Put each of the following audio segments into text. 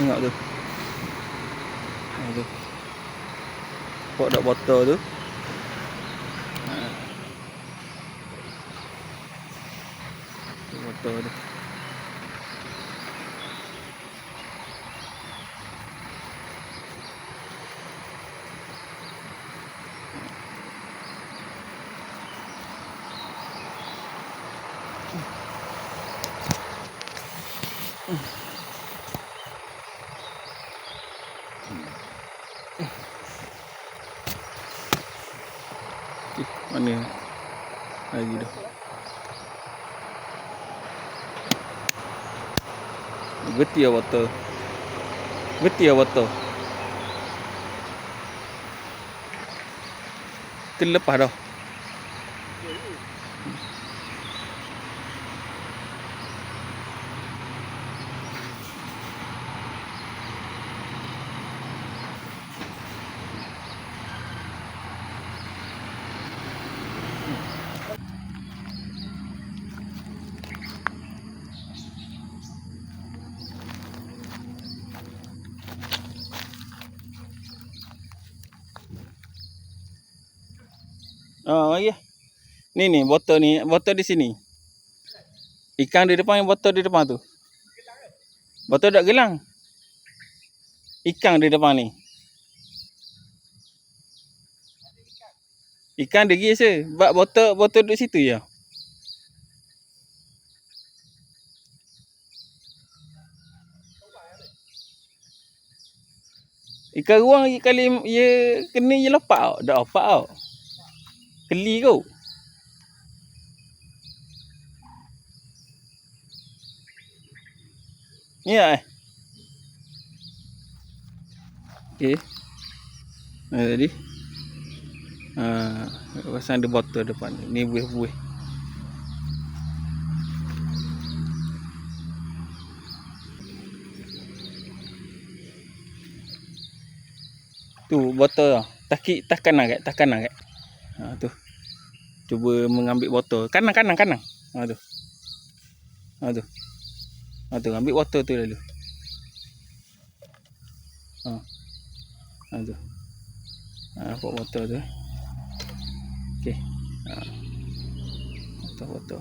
Tengok tu. Tu. Pok dak botol tu. Botol tu. Mana lagi dah. Geti ya botol. Geti ya botol. Terlepas dah. Oh iya. Ni botol di sini. Ikan di depan, botol di depan tu. Botol tak gelang. Ikan di depan ni. Ikan dia biasa. Bak botol duduk situ ya. Ikan ruang kali ia kena je lepak tau. Dak lepak tau. Keli kau. Ya. Okey. Tadi. Pasang ada botol depan. Ni buih-buih. Tu botol tau. Tak kanan kat. Tu. Cuba mengambil botol. Kanan. Tu. Tu. Tu ambil botol tu dulu. Tu. Nampak botol tu. Okey. Botol. Tu.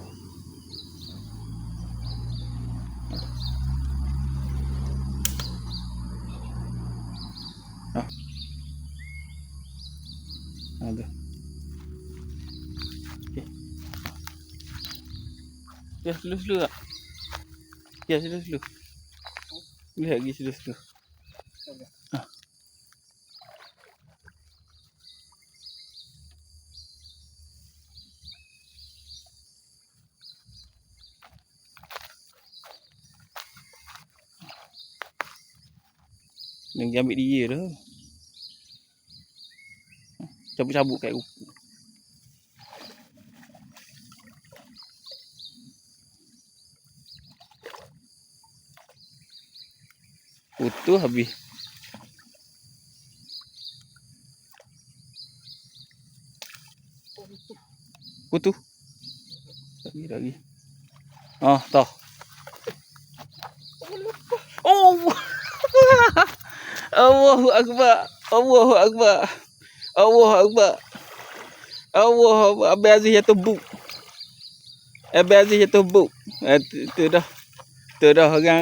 Okey. Ya, slow tak? Ya, slow. Lihat lagi slow. Dia ambil dia dah. Cabut-cabut kat ruku. Putus habis. Putus. Lagi. Tah. Oh. Allahu akbar. Abang Aziz jatuh buk. Tu dah orang